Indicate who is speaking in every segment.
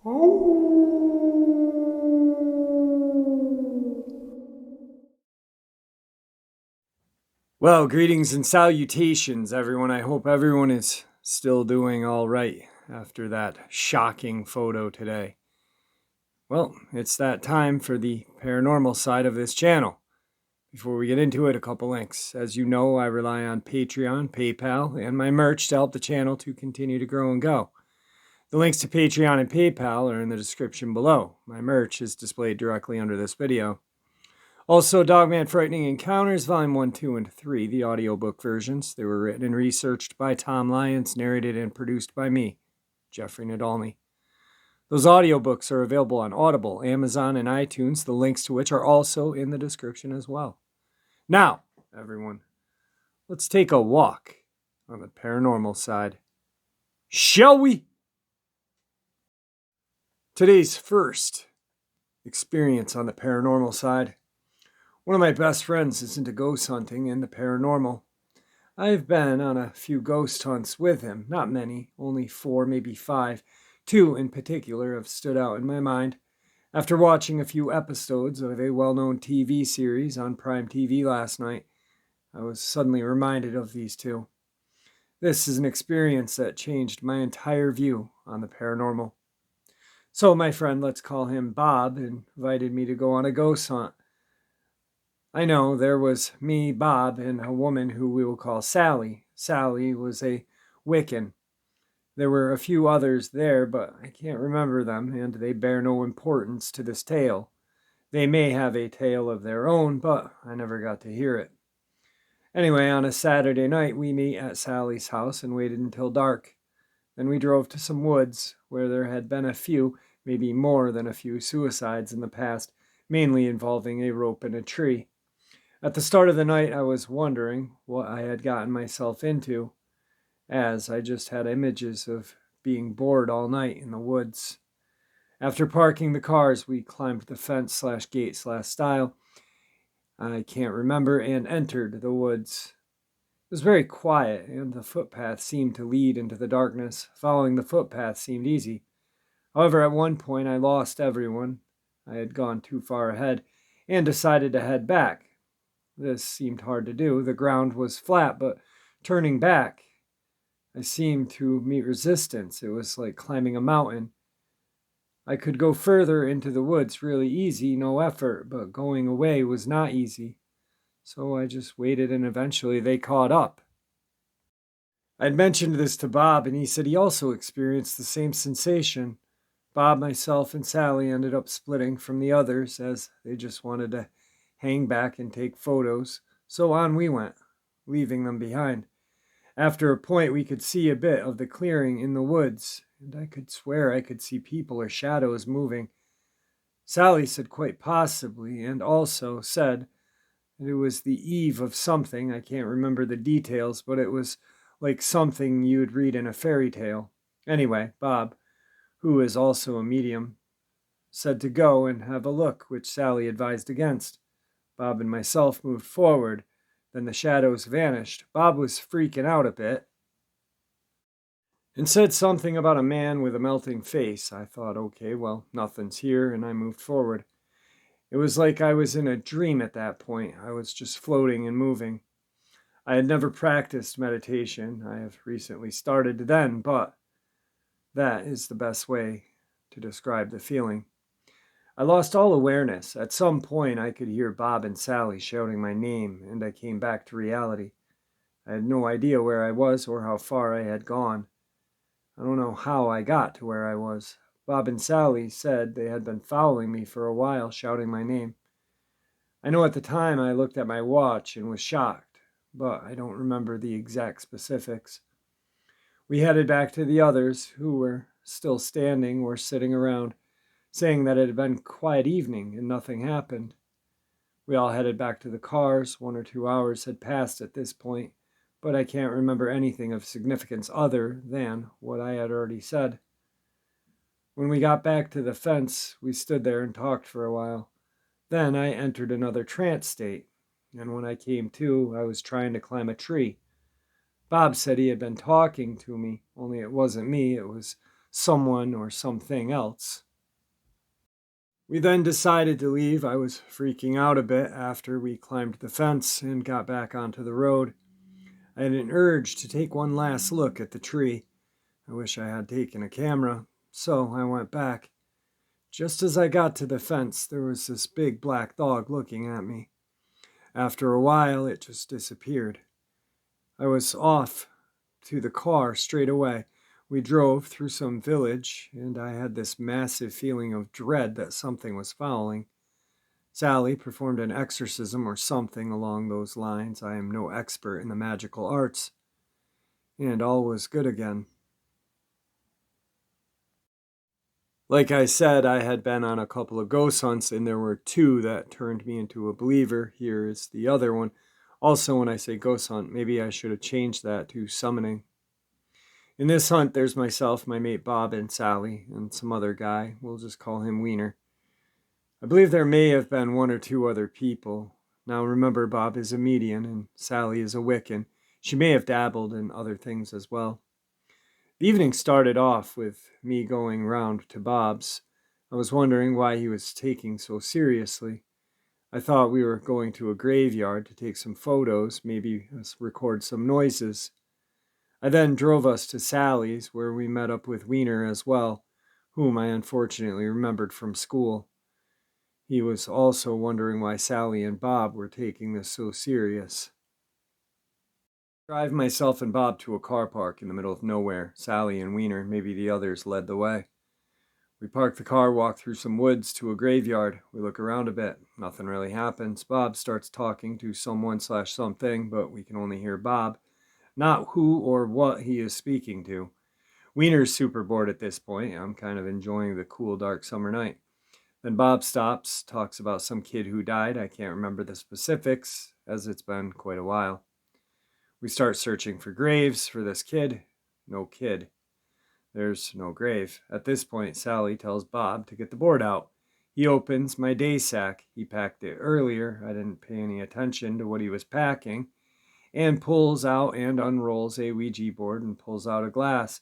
Speaker 1: Well, greetings and salutations, everyone. I hope everyone is still doing all right after that shocking photo today. Well, it's that time for the paranormal side of this channel. Before we get into it, a couple links. As you know, I rely on Patreon, PayPal, and my merch to help the channel to continue to grow and go. The links to Patreon and PayPal are in the description below. My merch is displayed directly under this video. Also, Dogman Frightening Encounters, Volume 1, 2, and 3, the audiobook versions. They were written and researched by Tom Lyons, narrated and produced by me, Jeffrey Nadolny. Those audiobooks are available on Audible, Amazon, and iTunes, the links to which are also in the description as well. Now, everyone, let's take a walk on the paranormal side. Shall we? Today's first experience on the paranormal side. One of my best friends is into ghost hunting and the paranormal. I've been on a few ghost hunts with him, not many, only 4, maybe 5. 2 in particular have stood out in my mind. After watching a few episodes of a well-known TV series on Prime TV last night, I was suddenly reminded of these 2. This is an experience that changed my entire view on the paranormal. So my friend, let's call him Bob, invited me to go on a ghost hunt. I know, there was me, Bob, and a woman who we will call Sally. Sally was a Wiccan. There were a few others there, but I can't remember them, and they bear no importance to this tale. They may have a tale of their own, but I never got to hear it. Anyway, on a Saturday night, we meet at Sally's house and waited until dark. Then we drove to some woods, where there had been a few, maybe more than a few, suicides in the past, mainly involving a rope and a tree. At the start of the night, I was wondering what I had gotten myself into, as I just had images of being bored all night in the woods. After parking the cars, we climbed the fence/gate/stile, I can't remember, and entered the woods. It was very quiet, and the footpath seemed to lead into the darkness. Following the footpath seemed easy. However, at one point I lost everyone. I had gone too far ahead and decided to head back. This seemed hard to do. The ground was flat, but turning back, I seemed to meet resistance. It was like climbing a mountain. I could go further into the woods really easy, no effort, but going away was not easy. So I just waited, and eventually they caught up. I'd mentioned this to Bob, and he said he also experienced the same sensation. Bob, myself, and Sally ended up splitting from the others, as they just wanted to hang back and take photos. So on we went, leaving them behind. After a point, we could see a bit of the clearing in the woods, and I could swear I could see people or shadows moving. Sally said quite possibly, and also said that it was the eve of something. I can't remember the details, but it was like something you'd read in a fairy tale. Anyway, Bob, who is also a medium, said to go and have a look, which Sally advised against. Bob and myself moved forward. Then the shadows vanished. Bob was freaking out a bit and said something about a man with a melting face. I thought, okay, well, nothing's here, and I moved forward. It was like I was in a dream at that point. I was just floating and moving. I had never practiced meditation. I have recently started then, but that is the best way to describe the feeling. I lost all awareness. At some point, I could hear Bob and Sally shouting my name, and I came back to reality. I had no idea where I was or how far I had gone. I don't know how I got to where I was. Bob and Sally said they had been following me for a while, shouting my name. I know at the time I looked at my watch and was shocked, but I don't remember the exact specifics. We headed back to the others, who were still standing or sitting around, saying that it had been a quiet evening and nothing happened. We all headed back to the cars. 1 or 2 hours had passed at this point, but I can't remember anything of significance other than what I had already said. When we got back to the fence, we stood there and talked for a while. Then I entered another trance state, and when I came to, I was trying to climb a tree. Bob said he had been talking to me, only it wasn't me, it was someone or something else. We then decided to leave. I was freaking out a bit after we climbed the fence and got back onto the road. I had an urge to take one last look at the tree. I wish I had taken a camera, so I went back. Just as I got to the fence, there was this big black dog looking at me. After a while, it just disappeared. I was off to the car straight away. We drove through some village, and I had this massive feeling of dread that something was following. Sally performed an exorcism or something along those lines. I am no expert in the magical arts. And all was good again. Like I said, I had been on a couple of ghost hunts, and there were two that turned me into a believer. Here is the other one. Also, when I say ghost hunt, maybe I should have changed that to summoning. In this hunt, there's myself, my mate Bob, and Sally, and some other guy. We'll just call him Wiener. I believe there may have been one or two other people. Now remember, Bob is a medium, and Sally is a Wiccan. She may have dabbled in other things as well. The evening started off with me going round to Bob's. I was wondering why he was taking so seriously. I thought we were going to a graveyard to take some photos, maybe record some noises. I then drove us to Sally's, where we met up with Wiener as well, whom I unfortunately remembered from school. He was also wondering why Sally and Bob were taking this so serious. Drive myself and Bob to a car park in the middle of nowhere. Sally and Wiener, maybe the others, led the way. We park the car, walk through some woods to a graveyard. We look around a bit. Nothing really happens. Bob starts talking to someone/something, but we can only hear Bob, not who or what he is speaking to. Wiener's super bored at this point. I'm kind of enjoying the cool, dark summer night. Then Bob stops, talks about some kid who died. I can't remember the specifics, as it's been quite a while. We start searching for graves for this kid. No kid. There's no grave. At this point, Sally tells Bob to get the board out. He opens my day sack. He packed it earlier. I didn't pay any attention to what he was packing. And pulls out and unrolls a Ouija board and pulls out a glass.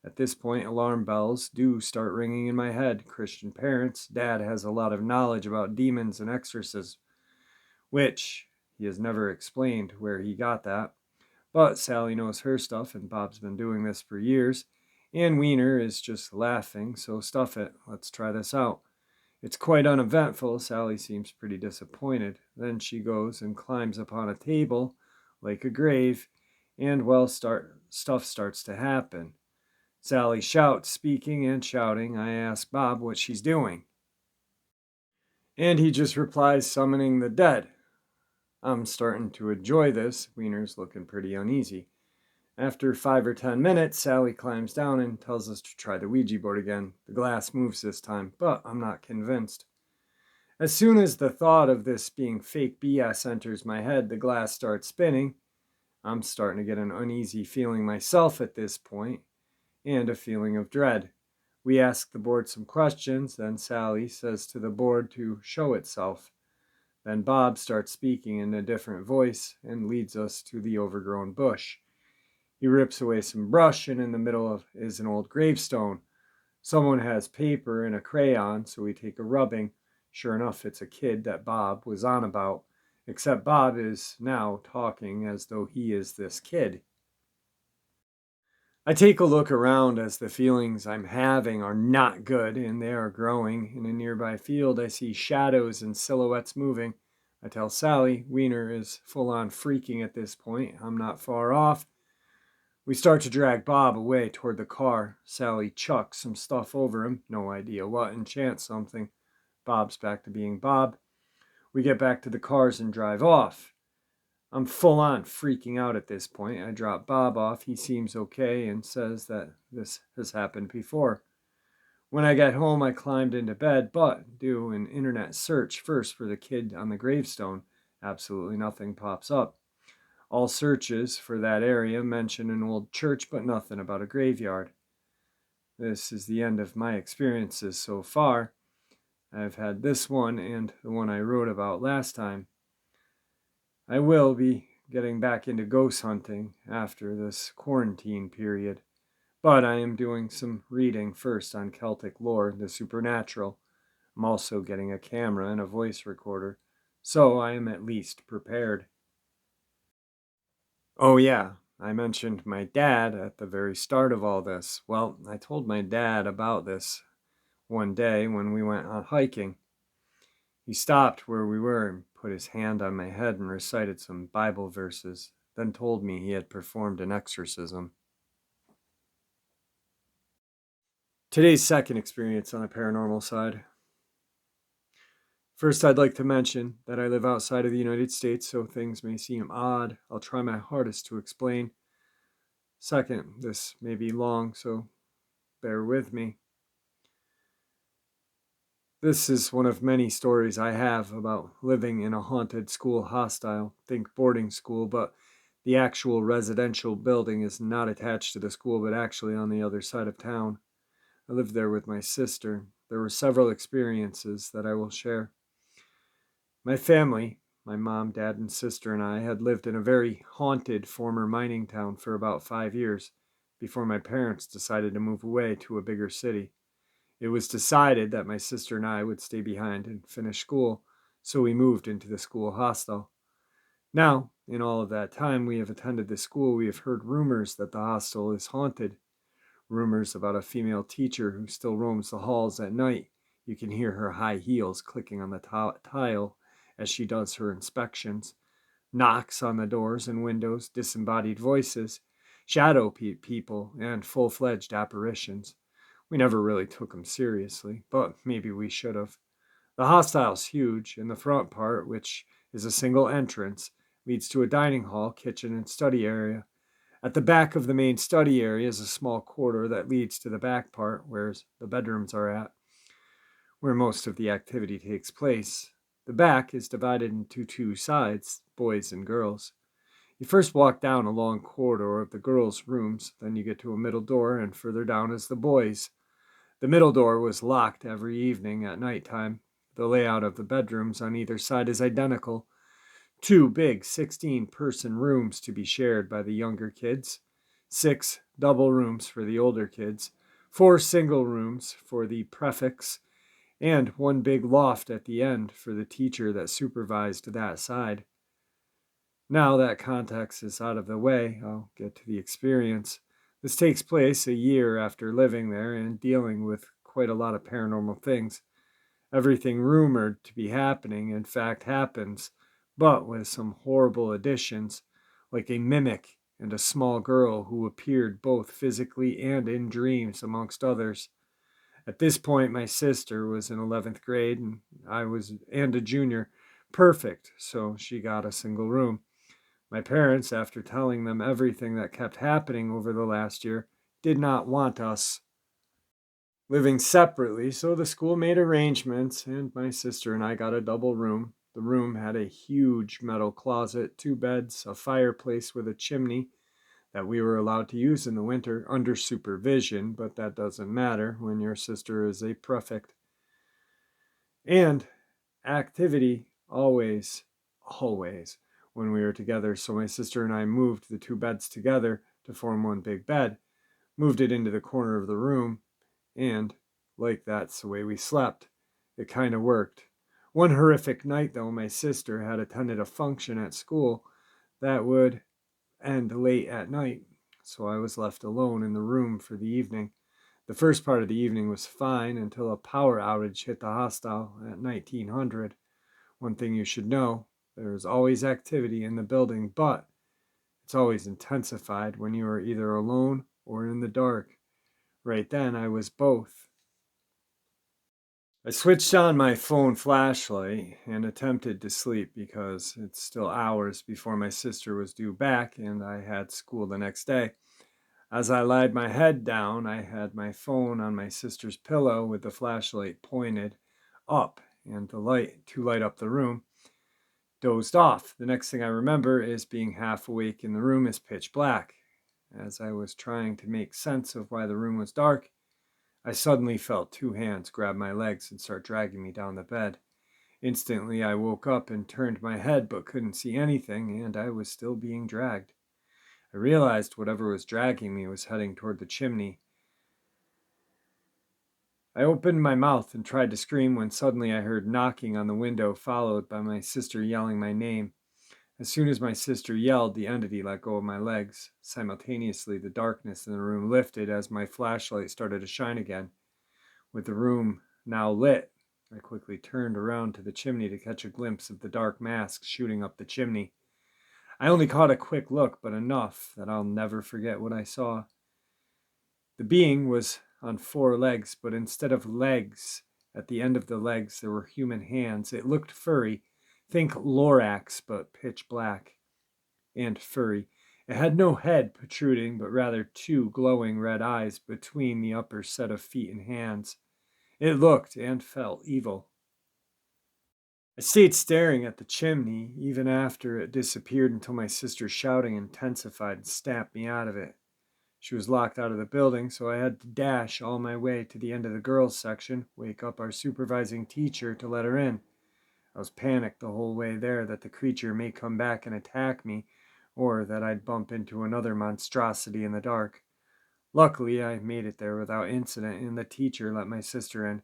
Speaker 1: At this point, alarm bells do start ringing in my head. Christian parents. Dad has a lot of knowledge about demons and exorcism, which he has never explained where he got that. But Sally knows her stuff, and Bob's been doing this for years. And Wiener is just laughing, so stuff it. Let's try this out. It's quite uneventful. Sally seems pretty disappointed. Then she goes and climbs upon a table, like a grave, and stuff starts to happen. Sally shouts, speaking and shouting. I ask Bob what she's doing. And he just replies, summoning the dead. I'm starting to enjoy this. Wiener's looking pretty uneasy. After 5 or 10 minutes, Sally climbs down and tells us to try the Ouija board again. The glass moves this time, but I'm not convinced. As soon as the thought of this being fake BS enters my head, the glass starts spinning. I'm starting to get an uneasy feeling myself at this point, and a feeling of dread. We ask the board some questions, then Sally says to the board to show itself. Then Bob starts speaking in a different voice and leads us to the overgrown bush. He rips away some brush, and in the middle is an old gravestone. Someone has paper and a crayon, so we take a rubbing. Sure enough, it's a kid that Bob was on about, except Bob is now talking as though he is this kid. I take a look around as the feelings I'm having are not good, and they are growing. In a nearby field, I see shadows and silhouettes moving. I tell Sally. Wiener is full on freaking at this point. I'm not far off. We start to drag Bob away toward the car. Sally chucks some stuff over him. No idea what, and chants something. Bob's back to being Bob. We get back to the cars and drive off. I'm full on freaking out at this point. I drop Bob off. He seems okay and says that this has happened before. When I get home, I climbed into bed, but do an internet search first for the kid on the gravestone. Absolutely nothing pops up. All searches for that area mention an old church, but nothing about a graveyard. This is the end of my experiences so far. I've had this one and the one I wrote about last time. I will be getting back into ghost hunting after this quarantine period, But I am doing some reading first on Celtic lore, the supernatural. I'm also getting a camera and a voice recorder, so I am at least prepared. Oh, yeah, I mentioned my dad at the very start of all this. Well, I told my dad about this one day when we went out hiking. He stopped where we were and put his hand on my head and recited some Bible verses, then told me he had performed an exorcism. Today's second experience on the paranormal side. First, I'd like to mention that I live outside of the United States, so things may seem odd. I'll try my hardest to explain. Second, this may be long, so bear with me. This is one of many stories I have about living in a haunted school hostel, think boarding school, but the actual residential building is not attached to the school, but actually on the other side of town. I lived there with my sister. There were several experiences that I will share. My family, my mom, dad, and sister, and I had lived in a very haunted former mining town for about 5 years before my parents decided to move away to a bigger city. It was decided that my sister and I would stay behind and finish school, so we moved into the school hostel. Now, in all of that time we have attended the school, we have heard rumors that the hostel is haunted. Rumors about a female teacher who still roams the halls at night. You can hear her high heels clicking on the tile as she does her inspections. Knocks on the doors and windows, disembodied voices, shadow people, and full-fledged apparitions. We never really took them seriously, but maybe we should have. The hostel's huge, and the front part, which is a single entrance, leads to a dining hall, kitchen, and study area. At the back of the main study area is a small corridor that leads to the back part, where the bedrooms are at, where most of the activity takes place. The back is divided into two sides, boys and girls. You first walk down a long corridor of the girls' rooms, then you get to a middle door, and further down is the boys'. The middle door was locked every evening at night time. The layout of the bedrooms on either side is identical. Two big 16-person rooms to be shared by the younger kids, 6 double rooms for the older kids, 4 single rooms for the prefects, and one big loft at the end for the teacher that supervised that side. Now that context is out of the way, I'll get to the experience. This takes place a year after living there and dealing with quite a lot of paranormal things. Everything rumored to be happening, in fact, happens, but with some horrible additions, like a mimic and a small girl who appeared both physically and in dreams, amongst others. At this point, my sister was in 11th grade, and I was a junior. Perfect, so she got a single room. My parents, after telling them everything that kept happening over the last year, did not want us living separately, so the school made arrangements, and my sister and I got a double room. The room had a huge metal closet, 2 beds, a fireplace with a chimney that we were allowed to use in the winter under supervision, but that doesn't matter when your sister is a prefect. And activity always, when we were together. So my sister and I moved the 2 beds together to form one big bed, moved it into the corner of the room, and like that's the way we slept. It kind of worked. One horrific night, though, my sister had attended a function at school that would end late at night, so I was left alone in the room for the evening. The first part of the evening was fine until a power outage hit the hostel at 1900. One thing you should know, there is always activity in the building, but it's always intensified when you are either alone or in the dark. Right then, I was both. I switched on my phone flashlight and attempted to sleep because it's still hours before my sister was due back and I had school the next day. As I laid my head down, I had my phone on my sister's pillow with the flashlight pointed up and the light to light up the room. Dozed off. The next thing I remember is being half awake and the room is pitch black. As I was trying to make sense of why the room was dark, I suddenly felt 2 hands grab my legs and start dragging me down the bed. Instantly, I woke up and turned my head but couldn't see anything, and I was still being dragged. I realized whatever was dragging me was heading toward the chimney. I opened my mouth and tried to scream when suddenly I heard knocking on the window, followed by my sister yelling my name. As soon as my sister yelled, the entity let go of my legs. Simultaneously, the darkness in the room lifted as my flashlight started to shine again. With the room now lit, I quickly turned around to the chimney to catch a glimpse of the dark mask shooting up the chimney. I only caught a quick look, but enough that I'll never forget what I saw. The being was on 4 legs, but instead of legs, at the end of the legs there were human hands. It looked furry. Think Lorax, but pitch black and furry. It had no head protruding, but rather 2 glowing red eyes between the upper set of feet and hands. It looked and felt evil. I stayed staring at the chimney even after it disappeared until my sister's shouting intensified and snapped me out of it. She was locked out of the building, so I had to dash all my way to the end of the girls' section, wake up our supervising teacher to let her in. I was panicked the whole way there that the creature may come back and attack me, or that I'd bump into another monstrosity in the dark. Luckily, I made it there without incident, and the teacher let my sister in.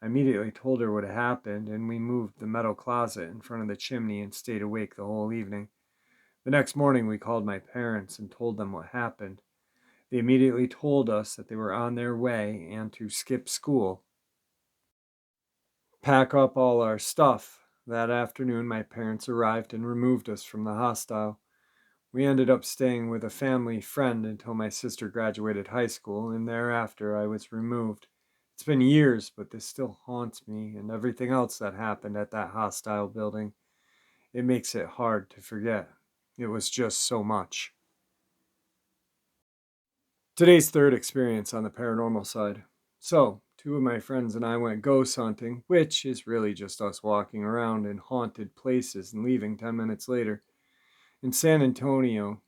Speaker 1: I immediately told her what had happened, and we moved the metal closet in front of the chimney and stayed awake the whole evening. The next morning, we called my parents and told them what happened. They immediately told us that they were on their way and to skip school. Pack up all our stuff. That afternoon, my parents arrived and removed us from the hostel. We ended up staying with a family friend until my sister graduated high school, and thereafter I was removed. It's been years, but this still haunts me and everything else that happened at that hostile building. It makes it hard to forget. It was just so much. Today's third experience on the paranormal side. So, 2 of my friends and I went ghost hunting, which is really just us walking around in haunted places and leaving 10 minutes later. In San Antonio,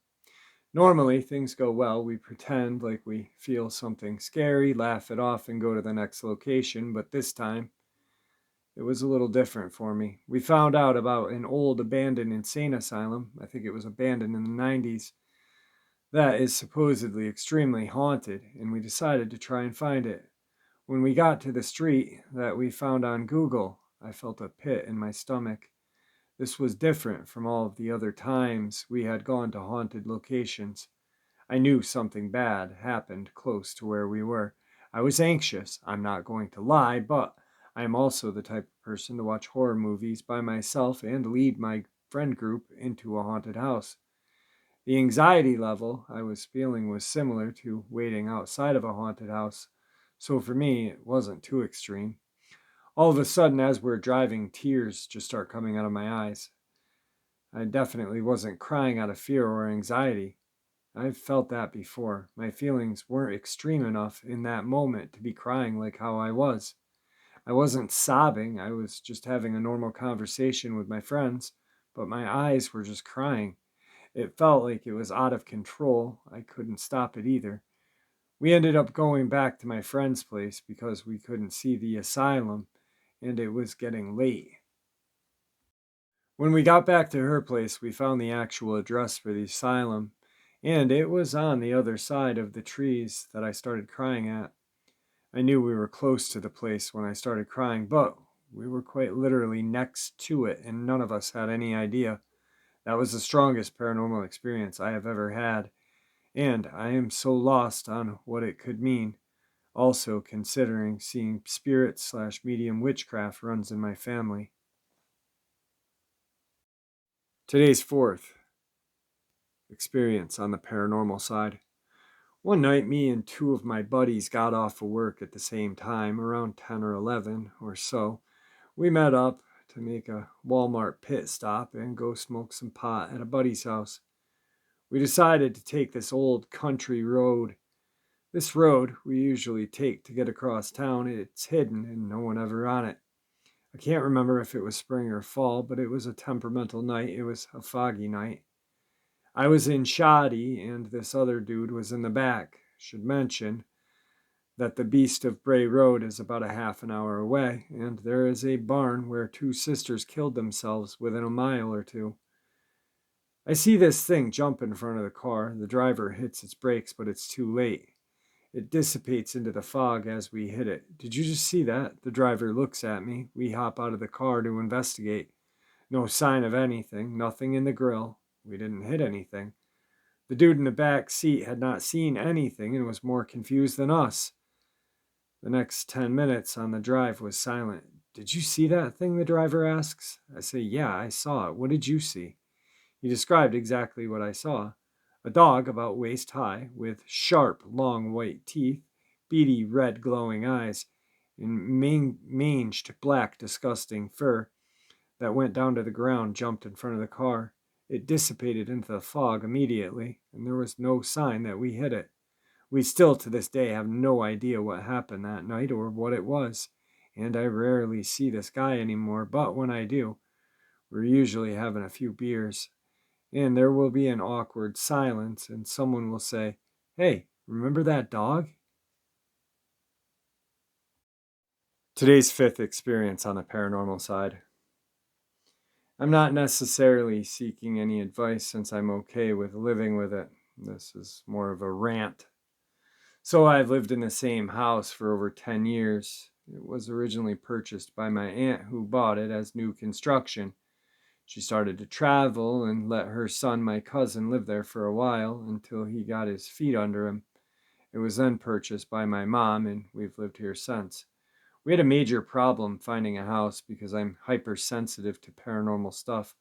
Speaker 1: normally things go well. We pretend like we feel something scary, laugh it off, and go to the next location, but this time it was a little different for me. We found out about an old abandoned insane asylum. I think it was abandoned in the 90s. That is supposedly extremely haunted, and we decided to try and find it. When we got to the street that we found on Google, I felt a pit in my stomach. This was different from all of the other times we had gone to haunted locations. I knew something bad happened close to where we were. I was anxious, I'm not going to lie, but I am also the type of person to watch horror movies by myself and lead my friend group into a haunted house. The anxiety level I was feeling was similar to waiting outside of a haunted house, so for me it wasn't too extreme. All of a sudden, as we're driving, tears just start coming out of my eyes. I definitely wasn't crying out of fear or anxiety. I've felt that before. My feelings weren't extreme enough in that moment to be crying like how I was. I wasn't sobbing, I was just having a normal conversation with my friends, but my eyes were just crying. It felt like it was out of control. I couldn't stop it either. We ended up going back to my friend's place because we couldn't see the asylum and it was getting late. When we got back to her place, we found the actual address for the asylum, and it was on the other side of the trees that I started crying at. I knew we were close to the place when I started crying, but we were quite literally next to it, and none of us had any idea. That was the strongest paranormal experience I have ever had, and I am so lost on what it could mean. Also, considering seeing spirit/medium witchcraft runs in my family. Today's fourth experience on the paranormal side. One night, me and 2 of my buddies got off of work at the same time, around 10 or 11 or so. We met up to make a Walmart pit stop and go smoke some pot at a buddy's house. We decided to take this old country road. This road we usually take to get across town. It's hidden and no one ever on it. I can't remember if it was spring or fall, but it was a temperamental night. It was a foggy night. I was in Shoddy, and this other dude was in the back. Should mention that the Beast of Bray Road is about a half an hour away, and there is a barn where 2 sisters killed themselves within a mile or two. I see this thing jump in front of the car. The driver hits its brakes, but it's too late. It dissipates into the fog as we hit it. Did you just see that? The driver looks at me. We hop out of the car to investigate. No sign of anything, nothing in the grill. We didn't hit anything. The dude in the back seat had not seen anything and was more confused than us. The next 10 minutes on the drive was silent. Did you see that thing? The driver asks. I say, yeah, I saw it. What did you see? He described exactly what I saw. A dog about waist high, with sharp, long white teeth, beady red glowing eyes, and manged black disgusting fur that went down to the ground, jumped in front of the car. It dissipated into the fog immediately, and there was no sign that we hit it. We still to this day have no idea what happened that night or what it was, and I rarely see this guy anymore, but when I do, we're usually having a few beers, and there will be an awkward silence, and someone will say, "Hey, remember that dog?" Today's fifth experience on the paranormal side. I'm not necessarily seeking any advice since I'm okay with living with it. This is more of a rant. So I've lived in the same house for over 10 years. It was originally purchased by my aunt who bought it as new construction. She started to travel and let her son, my cousin, live there for a while until he got his feet under him. It was then purchased by my mom, and we've lived here since. We had a major problem finding a house because I'm hypersensitive to paranormal stuff.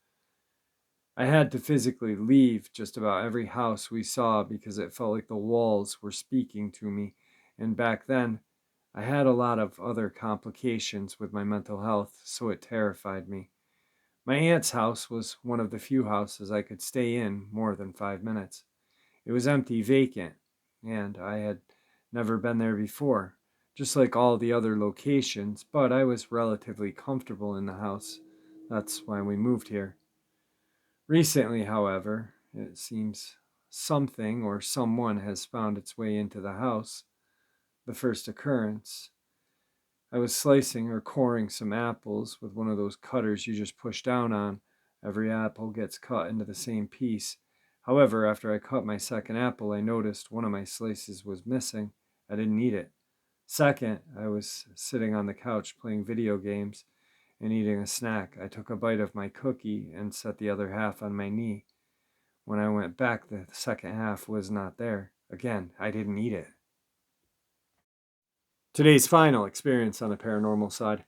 Speaker 1: I had to physically leave just about every house we saw because it felt like the walls were speaking to me, and back then, I had a lot of other complications with my mental health, so it terrified me. My aunt's house was one of the few houses I could stay in more than 5 minutes. It was empty, vacant, and I had never been there before, just like all the other locations, but I was relatively comfortable in the house. That's why we moved here. Recently, however, it seems something or someone has found its way into the house. The first occurrence. I was slicing or coring some apples with one of those cutters you just push down on. Every apple gets cut into the same piece. However, after I cut my second apple, I noticed one of my slices was missing. I didn't eat it. Second, I was sitting on the couch playing video games and eating a snack. I took a bite of my cookie and set the other half on my knee. When I went back, the second half was not there. Again, I didn't eat it. Today's final experience on the paranormal side.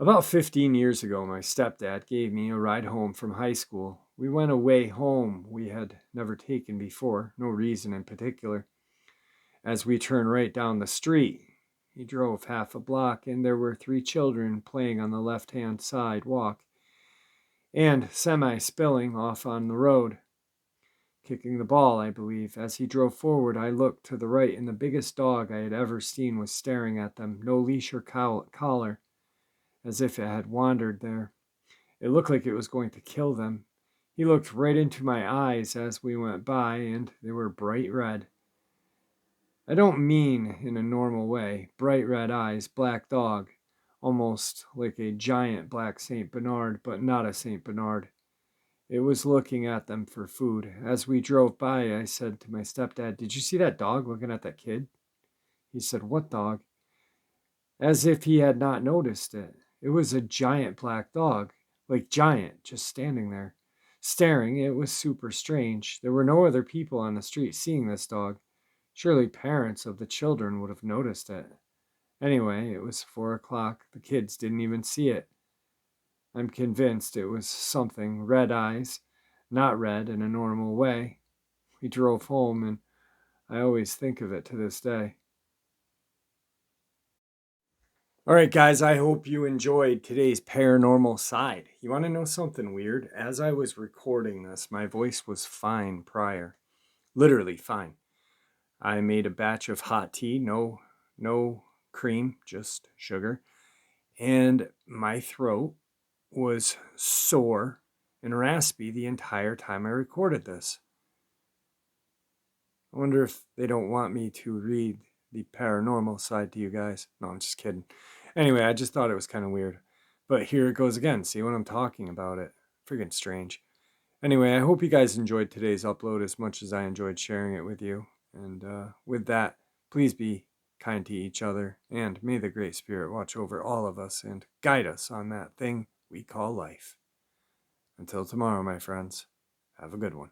Speaker 1: About 15 years ago, my stepdad gave me a ride home from high school. We went away home we had never taken before, no reason in particular. As we turned right down the street, he drove half a block, and there were 3 children playing on the left-hand sidewalk and semi-spilling off on the road, kicking the ball, I believe. As he drove forward, I looked to the right, and the biggest dog I had ever seen was staring at them, no leash or collar, as if it had wandered there. It looked like it was going to kill them. He looked right into my eyes as we went by, and they were bright red. I don't mean in a normal way. Bright red eyes, black dog, almost like a giant black St. Bernard, but not a St. Bernard. It was looking at them for food. As we drove by, I said to my stepdad, "Did you see that dog looking at that kid?" He said, "What dog?" As if he had not noticed it. It was a giant black dog, like giant, just standing there, staring. It was super strange. There were no other people on the street seeing this dog. Surely parents of the children would have noticed it. Anyway, it was 4 o'clock. The kids didn't even see it. I'm convinced it was something. Red eyes, not red in a normal way. We drove home, and I always think of it to this day. All right, guys, I hope you enjoyed today's paranormal side. You want to know something weird? As I was recording this, my voice was fine prior. Literally fine. I made a batch of hot tea, no cream, just sugar. And my throat was sore and raspy the entire time I recorded this. I wonder if they don't want me to read the paranormal side to you guys. No, I'm just kidding. Anyway, I just thought it was kind of weird. But here it goes again. See what I'm talking about it. Friggin' strange. Anyway, I hope you guys enjoyed today's upload as much as I enjoyed sharing it with you. And with that, please be kind to each other, and may the Great Spirit watch over all of us and guide us on that thing we call life. Until tomorrow, my friends, have a good one.